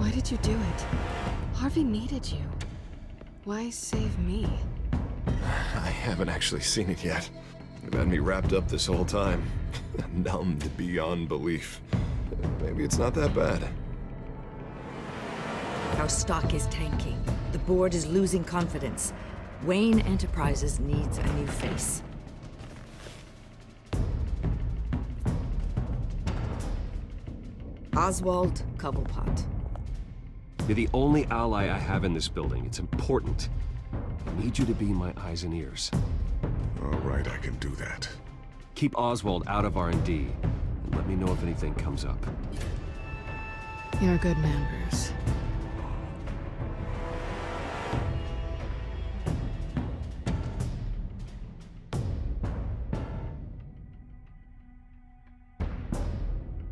Why did you do it? Harvey needed you. Why save me? I haven't actually seen it yet. You've had me wrapped up this whole time. Numbed beyond belief. Maybe it's not that bad. Our stock is tanking. The board is losing confidence. Wayne Enterprises needs a new face. Oswald Cobblepot. You're the only ally I have in this building. It's important. I need you to be my eyes and ears. All right, I can do that. Keep Oswald out of R&D, and let me know if anything comes up. You're a good man, Bruce.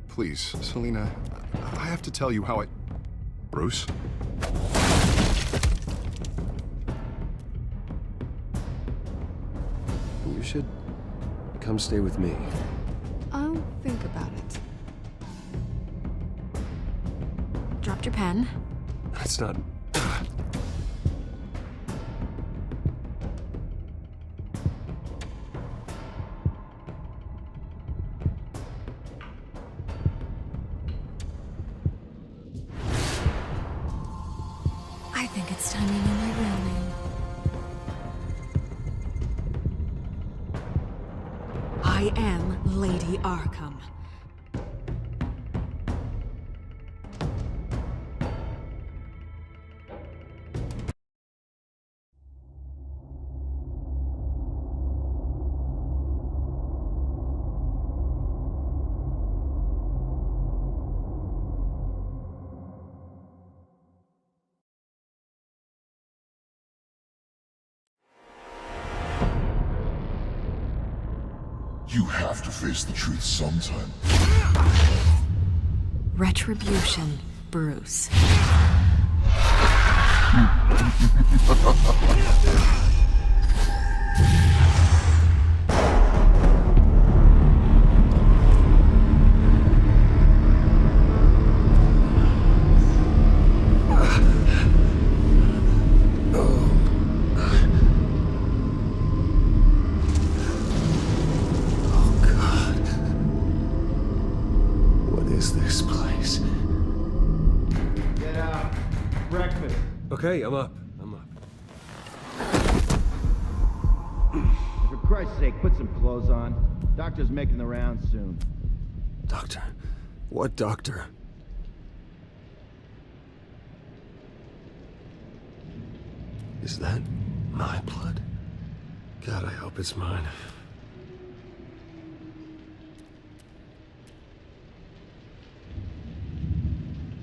Please, Selina, I have to tell you how I... Bruce? You should come stay with me. I'll think about it. Dropped your pen. That's not... I think it's time you know my real name. I am Lady Arkham. You have to face the truth sometime. Retribution, Bruce. Okay, I'm up. For Christ's sake, put some clothes on. Doctor's making the rounds soon. Doctor? What doctor? Is that my blood? God, I hope it's mine.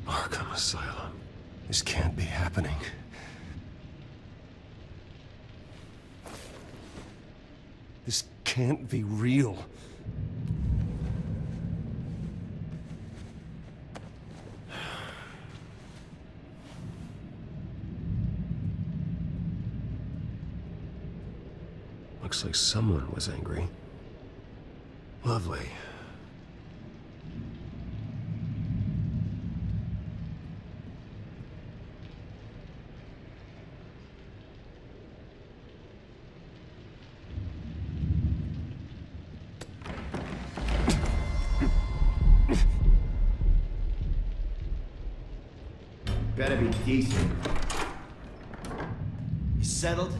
Arkham Asylum. This can't be happening. This can't be real. Looks like someone was angry. Lovely. Better be decent. You settled?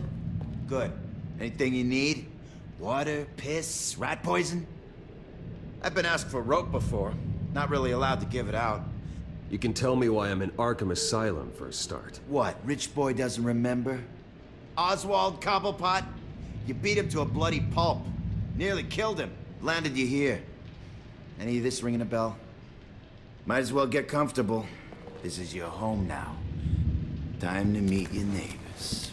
Good. Anything you need? Water, piss, rat poison? I've been asked for rope before. Not really allowed to give it out. You can tell me why I'm in Arkham Asylum for a start. What, rich boy doesn't remember? Oswald Cobblepot? You beat him to a bloody pulp. Nearly killed him. Landed you here. Any of this ringing a bell? Might as well get comfortable. This is your home now. Time to meet your neighbors.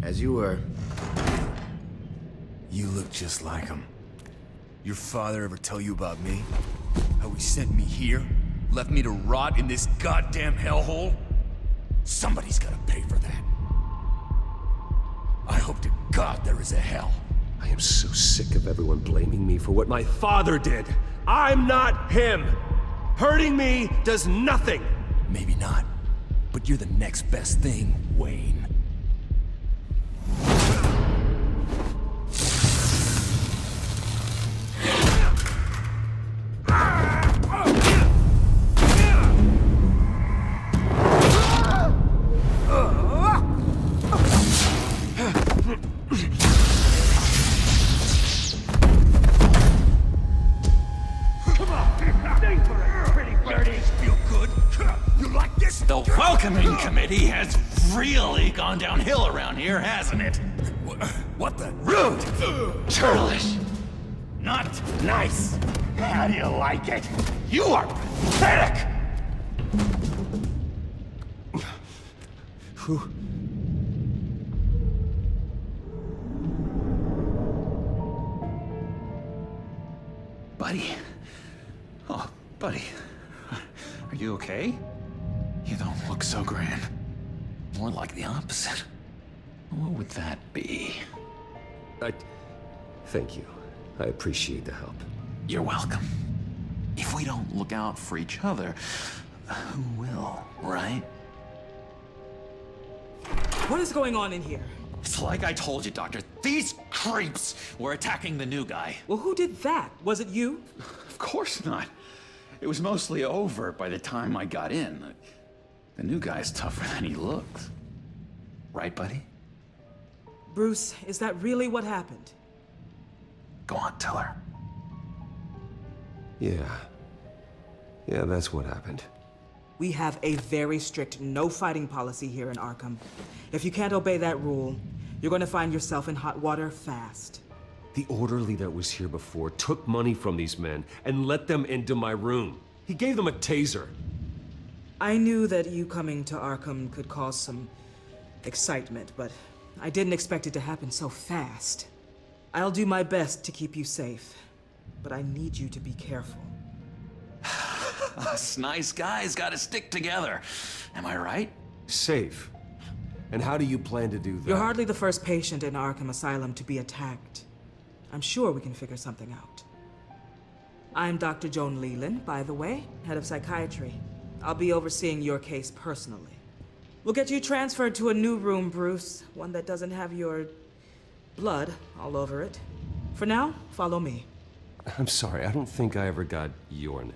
As you were. You look just like him. Your father ever tell you about me? How he sent me here? Left me to rot in this goddamn hellhole? Somebody's gotta pay for that. I hope to God there is a hell. I I am so sick of everyone blaming me for what my father did. I'm not him. Hurting me does nothing. Maybe not, but you're the next best thing, Wayne. The welcoming committee has really gone downhill around here, hasn't it? What the? Rude! Churlish! Not nice! How do you like it? You are pathetic! Buddy. Oh, buddy. Are you okay? You don't look so grand. More like the opposite. What would that be? Thank you. I appreciate the help. You're welcome. If we don't look out for each other, who will, right? What is going on in here? It's like I told you, Doctor. These creeps were attacking the new guy. Well, who did that? Was it you? Of course not. It was mostly over by the time I got in. The new guy's tougher than he looks. Right, buddy? Bruce, is that really what happened? Go on, tell her. Yeah, that's what happened. We have a very strict no fighting policy here in Arkham. If you can't obey that rule, you're going to find yourself in hot water fast. The orderly that was here before took money from these men and let them into my room. He gave them a taser. I knew that you coming to Arkham could cause some excitement, but I didn't expect it to happen so fast. I'll do my best to keep you safe, but I need you to be careful. Us nice guys gotta stick together. Am I right? Safe. And how do you plan to do that? You're hardly the first patient in Arkham Asylum to be attacked. I'm sure we can figure something out. I'm Dr. Joan Leland, by the way, head of psychiatry. I'll be overseeing your case personally. We'll get you transferred to a new room, Bruce. One that doesn't have your blood all over it. For now, follow me. I'm sorry, I don't think I ever got your name.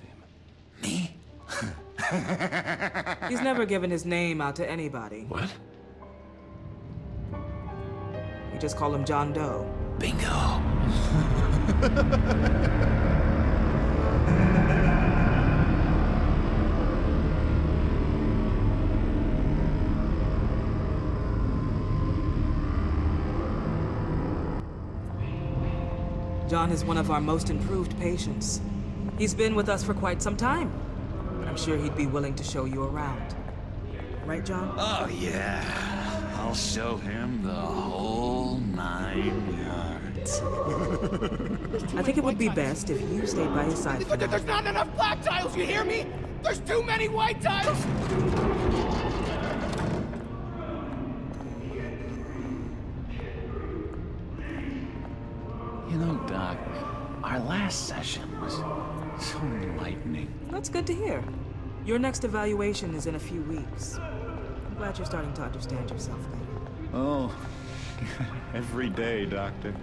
Me? He's never given his name out to anybody. What? We just call him John Doe. Bingo. John is one of our most improved patients. He's been with us for quite some time. I'm sure he'd be willing to show you around. Right, John? Oh, yeah. I'll show him the whole 9 yards. I think it would be best if you stayed by his side for now. There's not enough black tiles, you hear me? There's too many white tiles! You know, Doc, our last session was so enlightening. That's good to hear. Your next evaluation is in a few weeks. I'm glad you're starting to understand yourself better. Oh, every day, Doctor.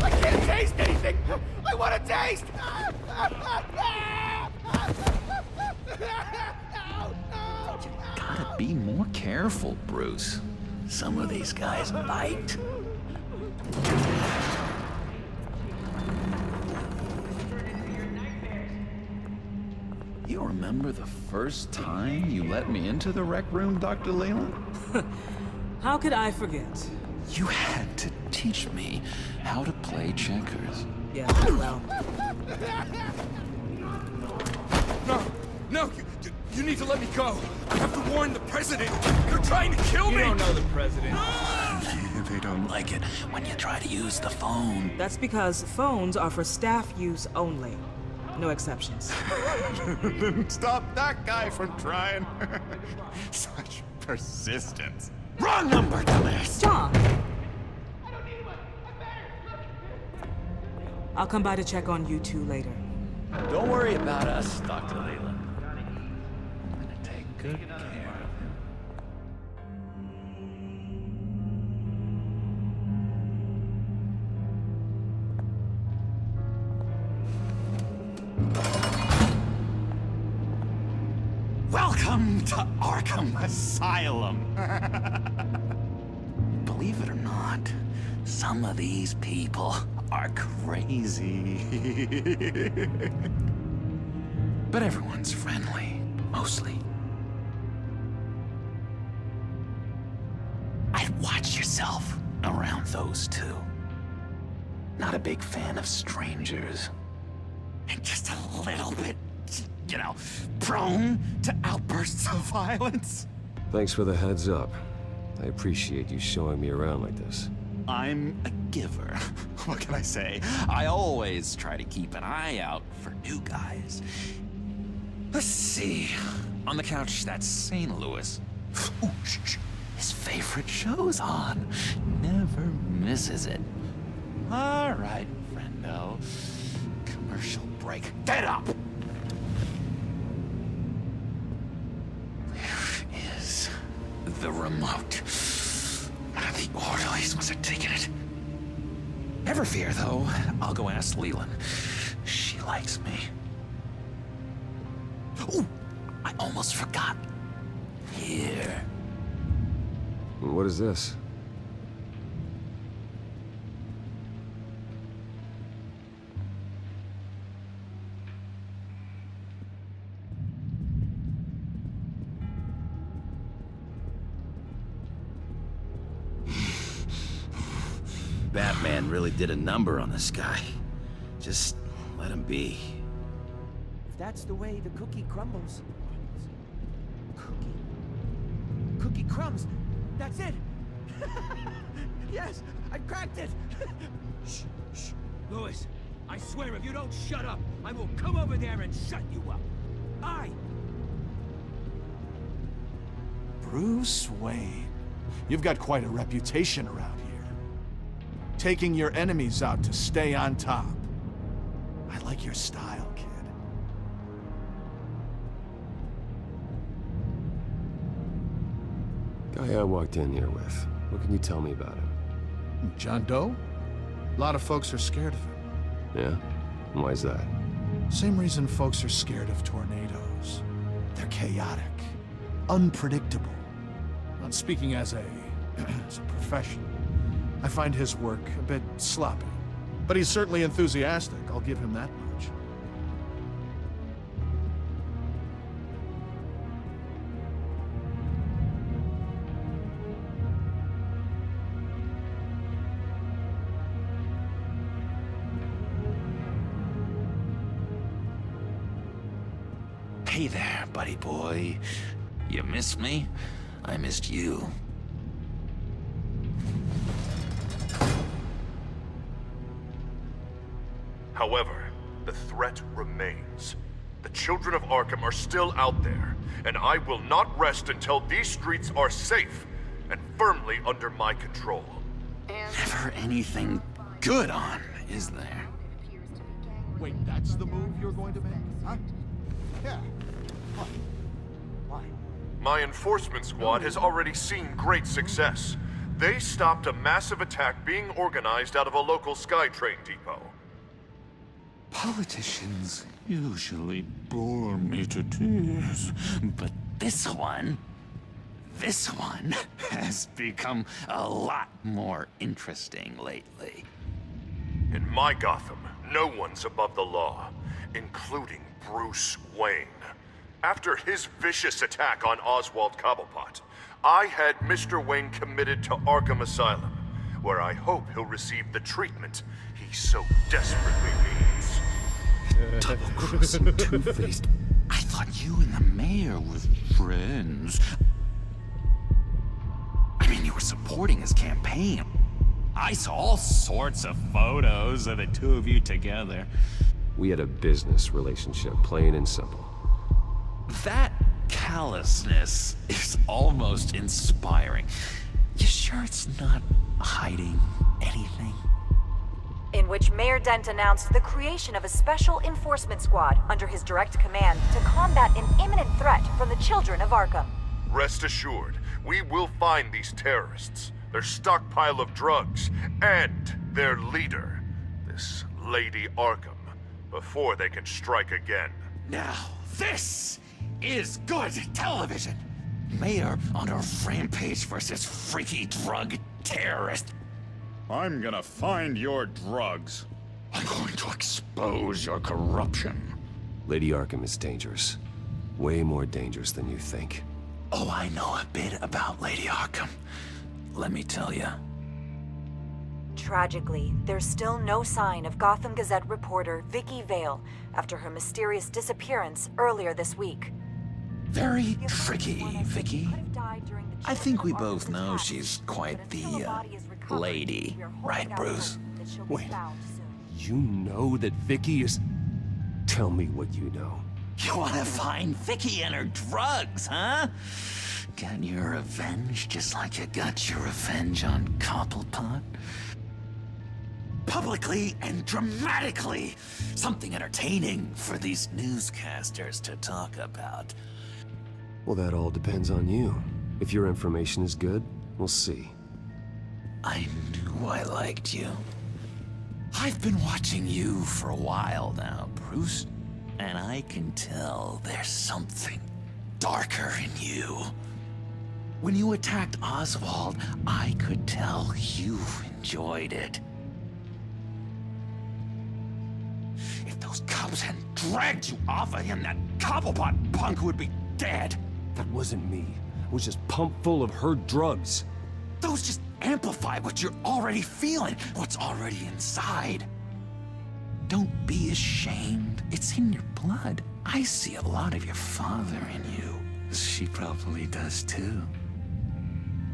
I can't taste anything! I want to taste! Gotta be more careful, Bruce. Some of these guys bite. You remember the first time you let me into the rec room, Dr. Leland? How could I forget? You had to teach me how to play checkers. Yeah, well, No, you need to let me go. I have to warn the president. They're trying to kill me. You don't know the president. They don't like it when you try to use the phone. that's because phones are for staff use only. No exceptions. Stop that guy from trying. Such persistence. Wrong number, dumbass! John! I'll come by to check on you two later. Don't worry about us, Dr. Leland. I'm gonna take good care of him. Welcome to Arkham Asylum. Believe it or not, some of these people are crazy. But everyone's friendly, mostly. I'd watch yourself around those two. Not a big fan of strangers. And just a little bit, you know, prone to outbursts of violence. Thanks for the heads up. I appreciate you showing me around like this. I'm a giver. What can I say? I always try to keep an eye out for new guys. Let's see. On the couch, that's St. Louis. Ooh, shh. His favorite show's on. Never misses it. All right, friendo. Commercial break. Get up! Where is the remote? One of the orderlies must have taken it. Never fear, though. I'll go ask Leland. She likes me. Ooh, I almost forgot. Here. What is this? Batman really did a number on this guy. Just let him be. If that's the way the cookie crumbles. Cookie crumbs. That's it. Yes, I cracked it. Shh, shh. Louis, I swear if you don't shut up, I will come over there and shut you up. Bruce Wayne. You've got quite a reputation around here. Taking your enemies out to stay on top. I like your style, kid. Guy I walked in here with. What can you tell me about him? John Doe? A lot of folks are scared of him. Yeah? And why is that? Same reason folks are scared of tornadoes. They're chaotic, unpredictable. And speaking as a professional, I find his work a bit sloppy. But he's certainly enthusiastic, I'll give him that much. Hey there, buddy boy. You missed me? I missed you. However, the threat remains. The children of Arkham are still out there, and I will not rest until these streets are safe and firmly under my control. Never anything good on, is there? Wait, that's the move you're going to make? Huh? Yeah. Why? My enforcement squad has already seen great success. They stopped a massive attack being organized out of a local SkyTrain depot. Politicians usually bore me to tears, but this one has become a lot more interesting lately. In my Gotham, no one's above the law, including Bruce Wayne. After his vicious attack on Oswald Cobblepot, I had Mr. Wayne committed to Arkham Asylum, where I hope he'll receive the treatment he so desperately needs. Double-crossing, two-faced. I thought you and the mayor were friends. I mean, you were supporting his campaign. I saw all sorts of photos of the two of you together. We had a business relationship, plain and simple. That callousness is almost inspiring. You sure it's not hiding anything? in which Mayor Dent announced the creation of a special enforcement squad under his direct command to combat an imminent threat from the children of Arkham. Rest assured, we will find these terrorists, their stockpile of drugs, and their leader, this Lady Arkham, before they can strike again. Now, this is good television. Mayor on a rampage versus freaky drug terrorist. I'm gonna find your drugs. I'm going to expose your corruption. Lady Arkham is dangerous. Way more dangerous than you think. Oh, I know a bit about Lady Arkham. Let me tell you. Tragically, there's still no sign of Gotham Gazette reporter Vicky Vale after her mysterious disappearance earlier this week. Very tricky, Vicky. I think we both know she's quite the, lady, right, Bruce? Wait, you know that Vicky is... Tell me what you know. You wanna find Vicky and her drugs, huh? Get your revenge just like you got your revenge on Cobblepot? Publicly and dramatically! Something entertaining for these newscasters to talk about. Well, that all depends on you. If your information is good, we'll see. I knew I liked you. I've been watching you for a while now, Bruce. And I can tell there's something darker in you. When you attacked Oswald, I could tell you enjoyed it. If those cops hadn't dragged you off of him, that Cobblepot punk would be dead. That wasn't me. It was just pumped full of her drugs. Those just amplify what you're already feeling, what's already inside. Don't be ashamed. It's in your blood. I see a lot of your father in you. She probably does too.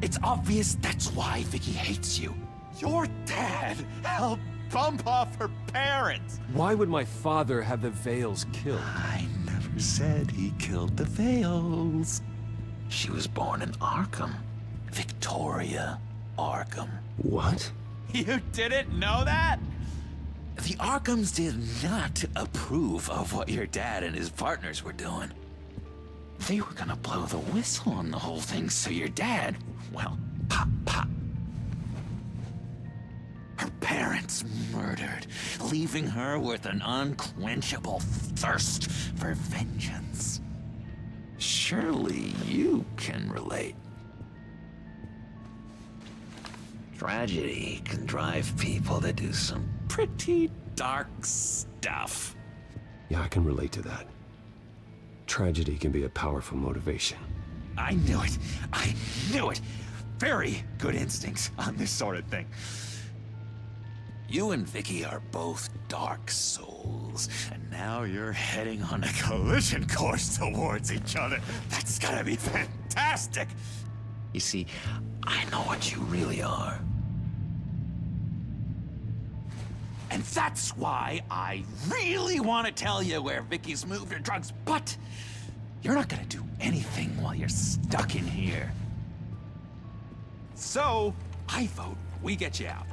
It's obvious that's why Vicky hates you. Your dad helped bump off her parents. Why would my father have the Vales killed? I never said he killed the Vales. She was born in Arkham. Victoria Arkham. What? You didn't know that? The Arkhams did not approve of what your dad and his partners were doing. They were gonna blow the whistle on the whole thing, so your dad, well, pop, pop. Her parents murdered, leaving her with an unquenchable thirst for vengeance. Surely you can relate. Tragedy can drive people to do some pretty dark stuff. Yeah, I can relate to that. Tragedy can be a powerful motivation. I knew it. I knew it. Very good instincts on this sort of thing. You and Vicky are both dark souls, and now you're heading on a collision course towards each other. That's gonna be fantastic! You see, I know what you really are. And that's why I really want to tell you where Vicky's moved her drugs, but you're not gonna do anything while you're stuck in here. So, I vote we get you out.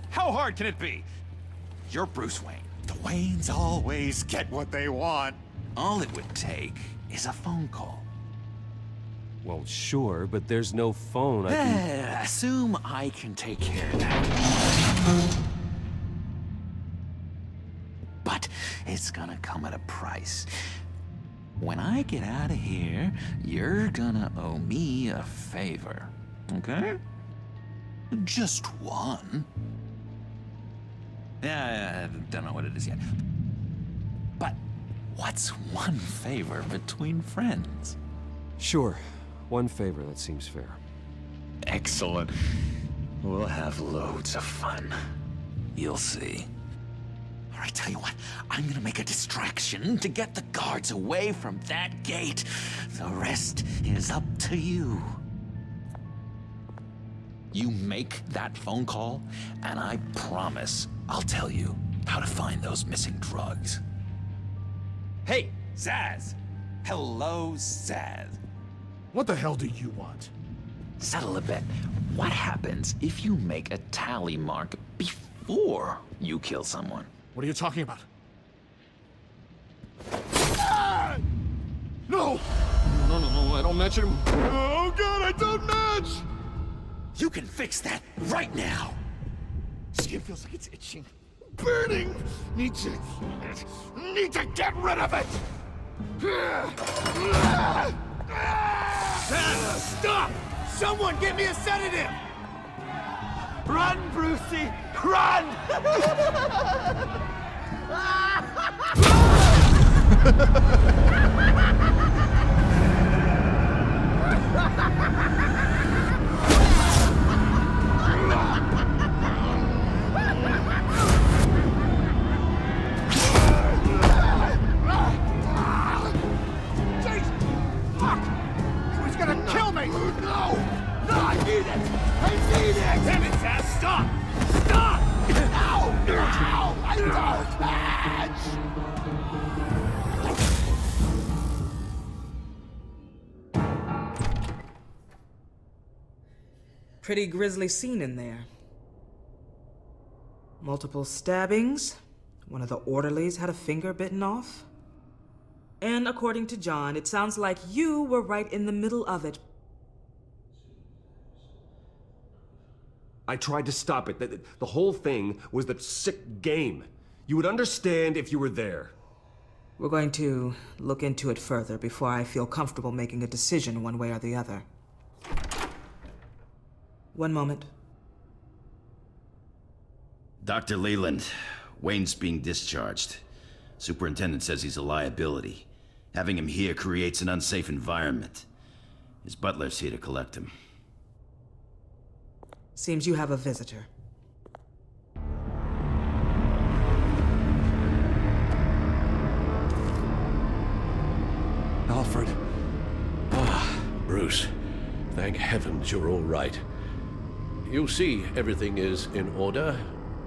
How hard can it be? You're Bruce Wayne. The Waynes always get what they want. All it would take is a phone call. Well, sure, but there's no phone. I can... Assume I can take care of that. But it's gonna come at a price. When I get out of here, you're gonna owe me a favor, okay? Just one. Yeah, I don't know what it is yet. But what's one favor between friends? Sure. One favor, that seems fair. Excellent. We'll have loads of fun. You'll see. All right, tell you what, I'm gonna make a distraction to get the guards away from that gate. The rest is up to you. You make that phone call, and I promise I'll tell you how to find those missing drugs. Hey, Zaz! Hello, Zaz. What the hell do you want? Settle a bet. What happens if you make a tally mark before you kill someone. What are you talking about? No! No, I don't match him. Oh god, I don't match! You can fix that right now! Skin feels like it's itching. Burning! Need to get rid of it! Stop! Someone get me a sedative! Run, Brucey! Run! Pretty grisly scene in there. Multiple stabbings. One of the orderlies had a finger bitten off. And according to John, it sounds like you were right in the middle of it. I tried to stop it. The whole thing was that sick game. You would understand if you were there. We're going to look into it further before I feel comfortable making a decision one way or the other. One moment. Dr. Leland, Wayne's being discharged. Superintendent says he's a liability. Having him here creates an unsafe environment. His butler's here to collect him. Seems you have a visitor. Alfred. Bruce. Thank heavens you're all right. You see, everything is in order.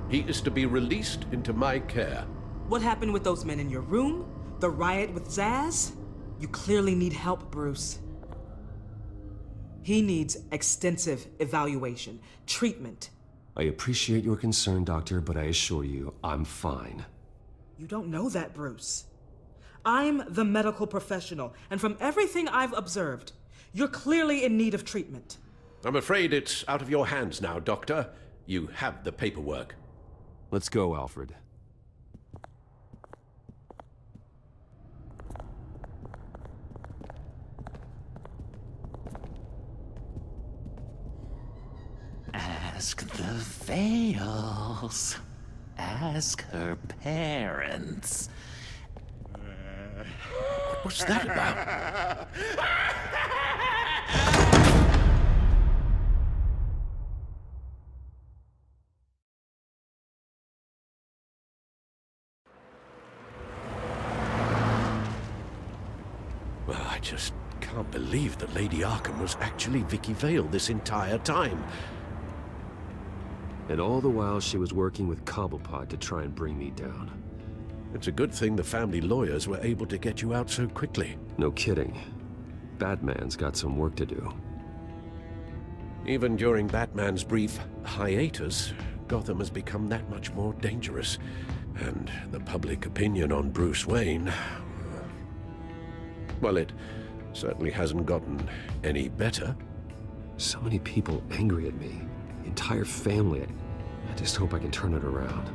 He is to be released into my care. What happened with those men in your room? The riot with Zaz? You clearly need help, Bruce. He needs extensive evaluation, treatment. I appreciate your concern, Doctor, but I assure you, I'm fine. You don't know that, Bruce. I'm the medical professional, and from everything I've observed, you're clearly in need of treatment. I'm afraid it's out of your hands now, Doctor. You have the paperwork. Let's go, Alfred. Ask the Vales. Ask her parents. What's that about? Well, I just can't believe that Lady Arkham was actually Vicky Vale this entire time. And all the while she was working with Cobblepot to try and bring me down. It's a good thing the family lawyers were able to get you out so quickly. No kidding. Batman's got some work to do. Even during Batman's brief hiatus, Gotham has become that much more dangerous. And the public opinion on Bruce Wayne... well, it certainly hasn't gotten any better. So many people angry at me. The entire family. I just hope I can turn it around.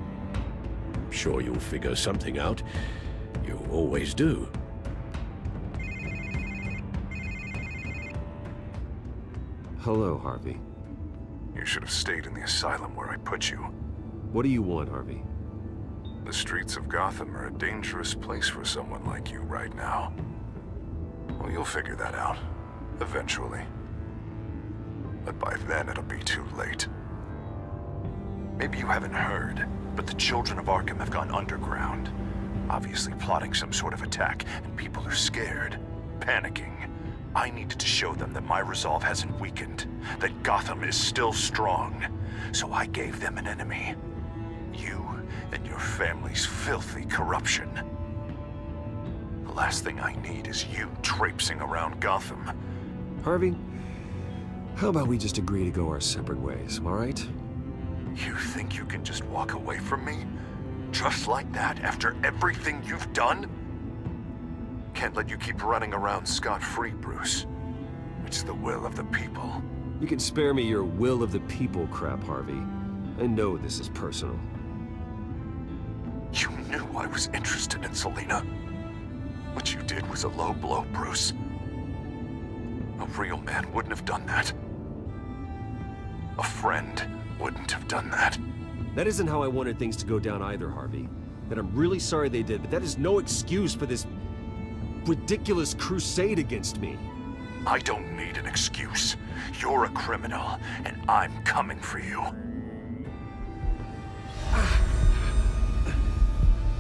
I'm sure you'll figure something out. You always do. Hello, Harvey. You should have stayed in the asylum where I put you. What do you want, Harvey? The streets of Gotham are a dangerous place for someone like you right now. Well, you'll figure that out. Eventually. But by then it'll be too late. Maybe you haven't heard, but the children of Arkham have gone underground. Obviously plotting some sort of attack, and people are scared, panicking. I needed to show them that my resolve hasn't weakened, that Gotham is still strong. So I gave them an enemy. You and your family's filthy corruption. The last thing I need is you traipsing around Gotham. Harvey, how about we just agree to go our separate ways, all right? You think you can just walk away from me? Just like that, after everything you've done? Can't let you keep running around scot-free, Bruce. It's the will of the people. You can spare me your will of the people crap, Harvey. I know this is personal. You knew I was interested in Selena. What you did was a low blow, Bruce. A real man wouldn't have done that. A friend wouldn't have done that. That isn't how I wanted things to go down either, Harvey. And I'm really sorry they did, but that is no excuse for this ridiculous crusade against me. I don't need an excuse. You're a criminal, and I'm coming for you.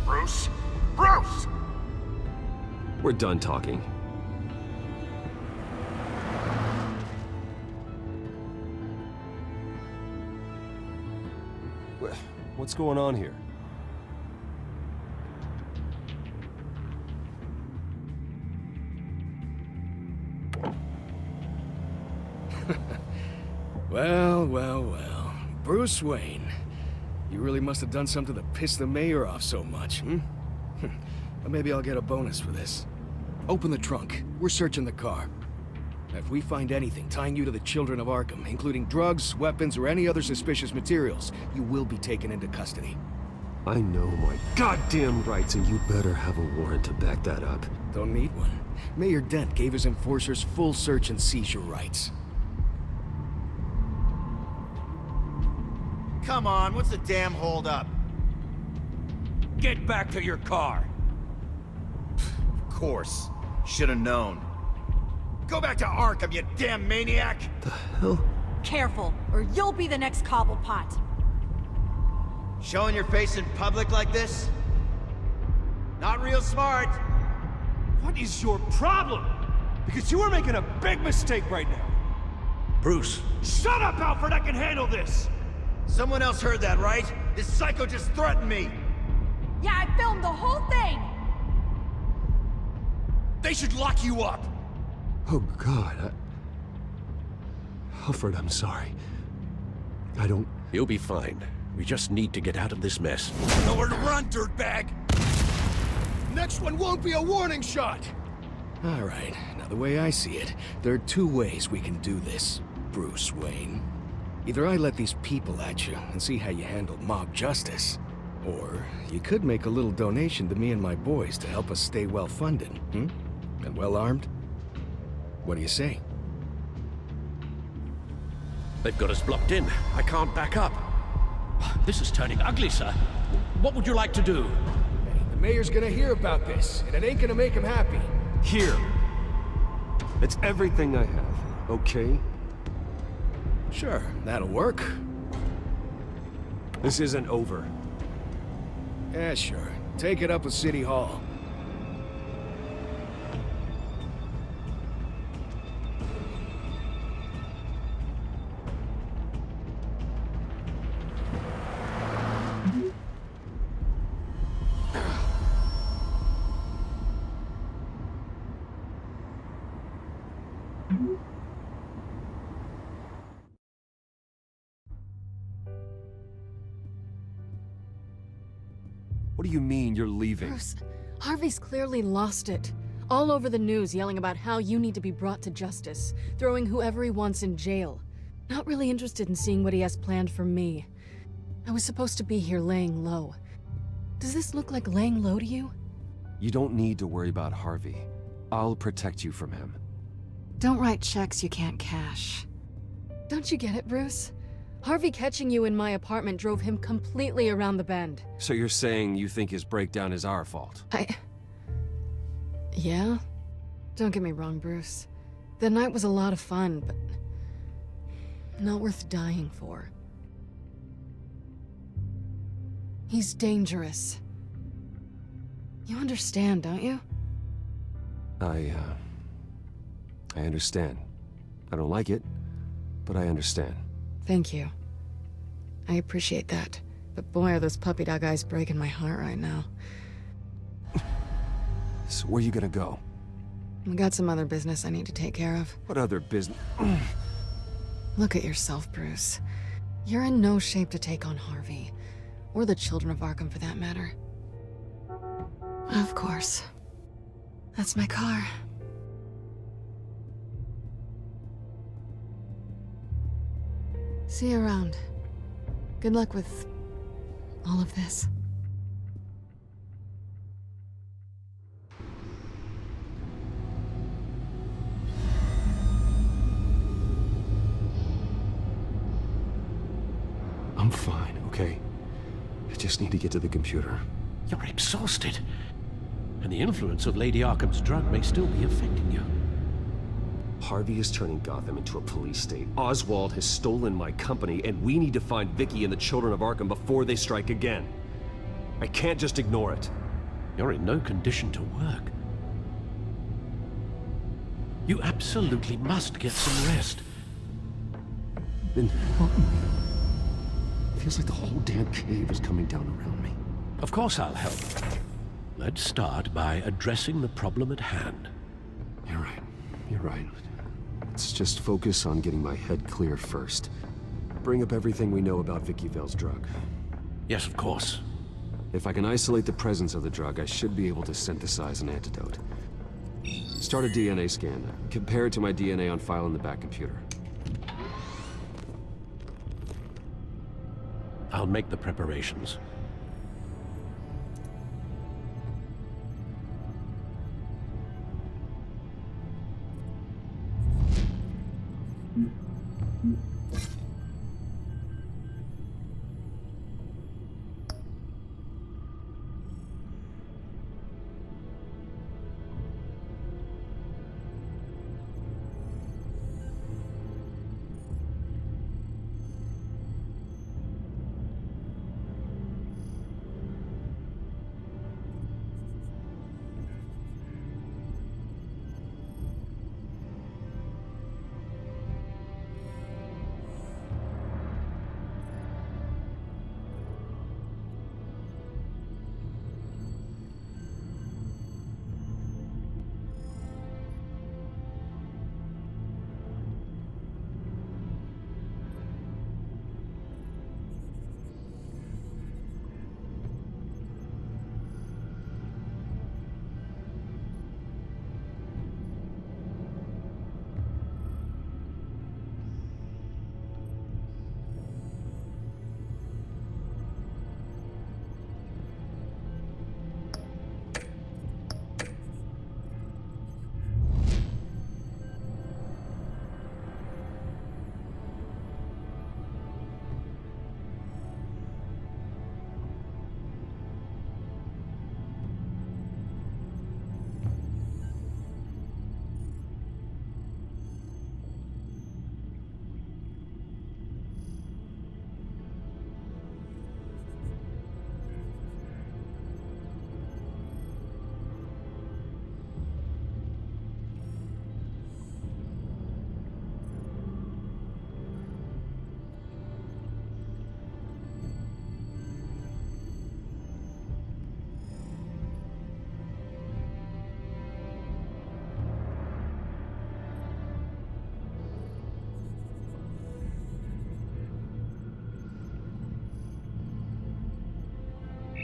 Bruce? Bruce! We're done talking. What's going on here? Well. Bruce Wayne. You really must have done something to piss the mayor off so much, hmm? But maybe I'll get a bonus for this. Open the trunk. We're searching the car. If we find anything tying you to the children of Arkham, including drugs, weapons, or any other suspicious materials, you will be taken into custody. I know my goddamn rights, and you better have a warrant to back that up. Don't need one. Mayor Dent gave his enforcers full search and seizure rights. Come on, what's the damn holdup? Get back to your car! Of course. Should have known. Go back to Arkham, you damn maniac! The hell? Careful, or you'll be the next Cobblepot. Showing your face in public like this? Not real smart. What is your problem? Because you are making a big mistake right now. Bruce. Shut up, Alfred! I can handle this! Someone else heard that, right? This psycho just threatened me! Yeah, I filmed the whole thing! They should lock you up! Oh, God, Alfred, I'm sorry. I don't... You'll be fine. We just need to get out of this mess. Nowhere to run, dirtbag! Next one won't be a warning shot! All right, now the way I see it, there are two ways we can do this, Bruce Wayne. Either I let these people at you and see how you handle mob justice, or you could make a little donation to me and my boys to help us stay well-funded, And well-armed? What do you say? They've got us blocked in. I can't back up. This is turning ugly, sir. What would you like to do? Hey, the mayor's gonna hear about this, and it ain't gonna make him happy. Here. It's everything I have, okay? Sure, that'll work. This isn't over. Yeah, sure. Take it up with City Hall. What do you mean you're leaving? Bruce, Harvey's clearly lost it. All over the news yelling about how you need to be brought to justice, throwing whoever he wants in jail. Not really interested in seeing what he has planned for me. I was supposed to be here laying low. Does this look like laying low to you? You don't need to worry about Harvey. I'll protect you from him. Don't write checks you can't cash. Don't you get it, Bruce? Harvey catching you in my apartment drove him completely around the bend. So you're saying you think his breakdown is our fault? Yeah? Don't get me wrong, Bruce. The night was a lot of fun, but not worth dying for. He's dangerous. You understand, don't you? I understand. I don't like it, but I understand. Thank you. I appreciate that. But boy, are those puppy dog eyes breaking my heart right now. So where are you gonna go? I got some other business I need to take care of. What other business? Look at yourself, Bruce. You're in no shape to take on Harvey. Or the children of Arkham, for that matter. Of course. That's my car. See you around. Good luck with all of this. I'm fine, okay? I just need to get to the computer. You're exhausted. And the influence of Lady Arkham's drug may still be affecting you. Harvey is turning Gotham into a police state. Oswald has stolen my company, and we need to find Vicky and the children of Arkham before they strike again. I can't just ignore it. You're in no condition to work. You absolutely must get some rest. Then help me. Feels like the whole damn cave is coming down around me. Of course I'll help. Let's start by addressing the problem at hand. You're right. You're right. Let's just focus on getting my head clear first. Bring up everything we know about Vicky Vale's drug. Yes, of course. If I can isolate the presence of the drug, I should be able to synthesize an antidote. Start a DNA scan. Compare it to my DNA on file in the back computer. I'll make the preparations.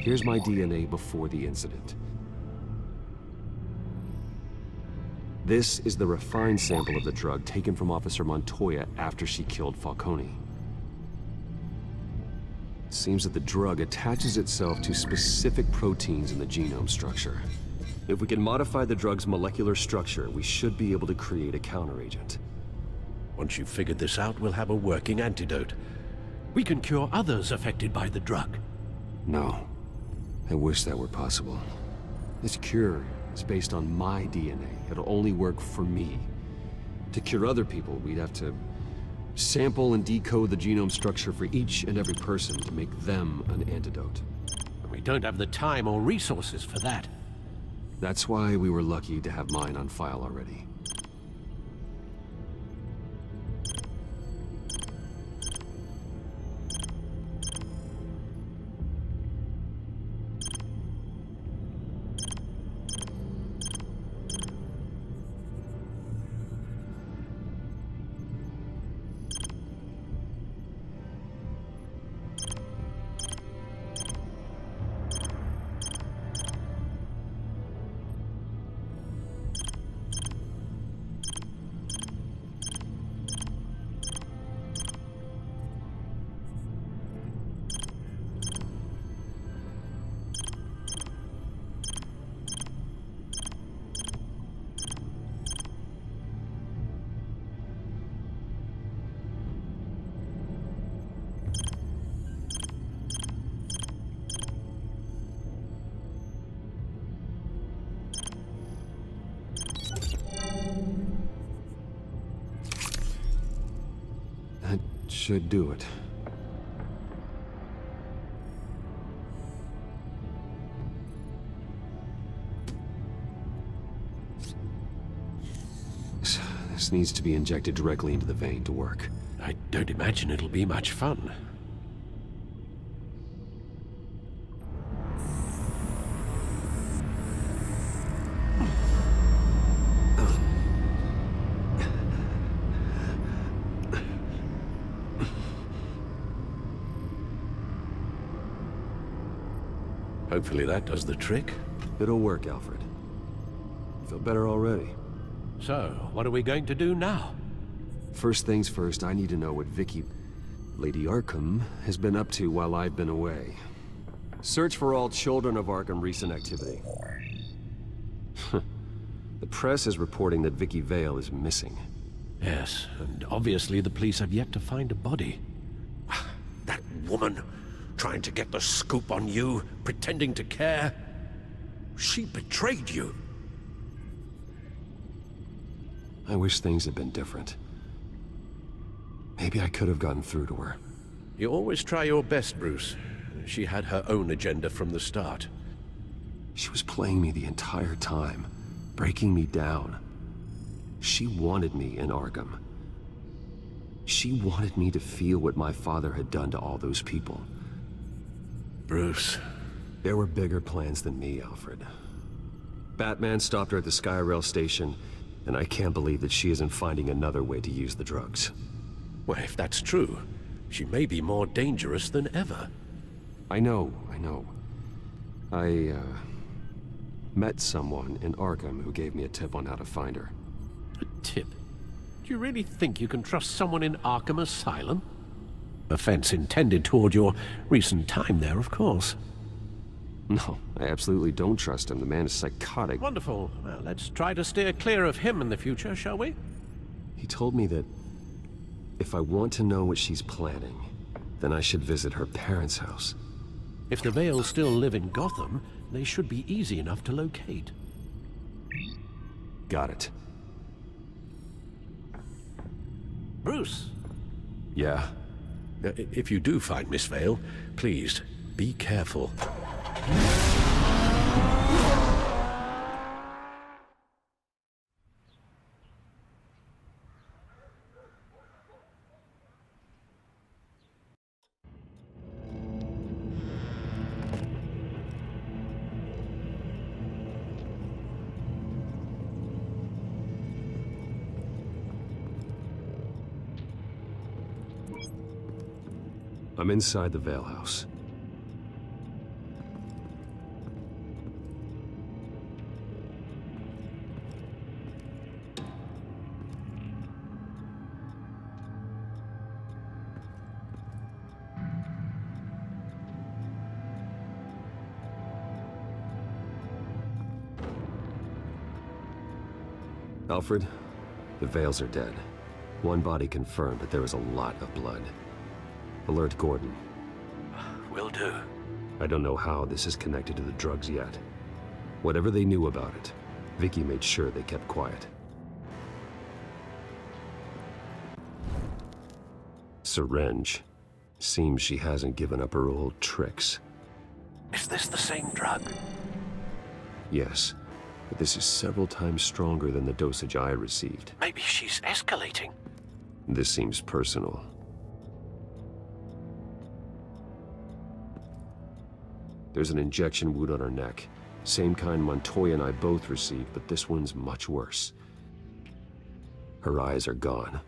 Here's my DNA before the incident. This is the refined sample of the drug taken from Officer Montoya after she killed Falcone. It seems that the drug attaches itself to specific proteins in the genome structure. If we can modify the drug's molecular structure, we should be able to create a counteragent. Once you've figured this out, we'll have a working antidote. We can cure others affected by the drug. No. I wish that were possible. This cure is based on my DNA. It'll only work for me. To cure other people, we'd have to sample and decode the genome structure for each and every person to make them an antidote. We don't have the time or resources for that. That's why we were lucky to have mine on file already. should do it. This needs to be injected directly into the vein to work. I don't imagine it'll be much fun. Hopefully that does the trick. It'll work, Alfred. Feel better already. So, what are we going to do now? First things first, I need to know what Lady Arkham, has been up to while I've been away. Search for all children of Arkham recent activity. The press is reporting that Vicky Vale is missing. Yes, and obviously the police have yet to find a body. That woman, trying to get the scoop on you, pretending to care. She betrayed you. I wish things had been different. Maybe I could have gotten through to her. You always try your best, Bruce. She had her own agenda from the start. She was playing me the entire time, breaking me down. She wanted me in Arkham. She wanted me to feel what my father had done to all those people. Bruce. There were bigger plans than me, Alfred. Batman stopped her at the Skyrail station, and I can't believe that she isn't finding another way to use the drugs. Well, if that's true, she may be more dangerous than ever. I know. I met someone in Arkham who gave me a tip on how to find her. A tip? Do you really think you can trust someone in Arkham Asylum? Offense intended toward your recent time there, of course. No, I absolutely don't trust him. The man is psychotic. Wonderful. Well, let's try to steer clear of him in the future, shall we? He told me that if I want to know what she's planning, then I should visit her parents' house. If the Vales still live in Gotham, they should be easy enough to locate. Got it. Bruce! Yeah? If you do find Miss Vale, please, be careful. I'm inside the Vale house. Alfred, the Vales are dead. One body confirmed, but there is a lot of blood. Alert Gordon. Will do. I don't know how this is connected to the drugs yet. Whatever they knew about it, Vicky made sure they kept quiet. Syringe. Seems she hasn't given up her old tricks. Is this the same drug? Yes, but this is several times stronger than the dosage I received. Maybe she's escalating. This seems personal. There's an injection wound on her neck. Same kind Montoya and I both received, but this one's much worse. Her eyes are gone.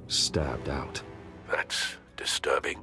Stabbed out. That's disturbing.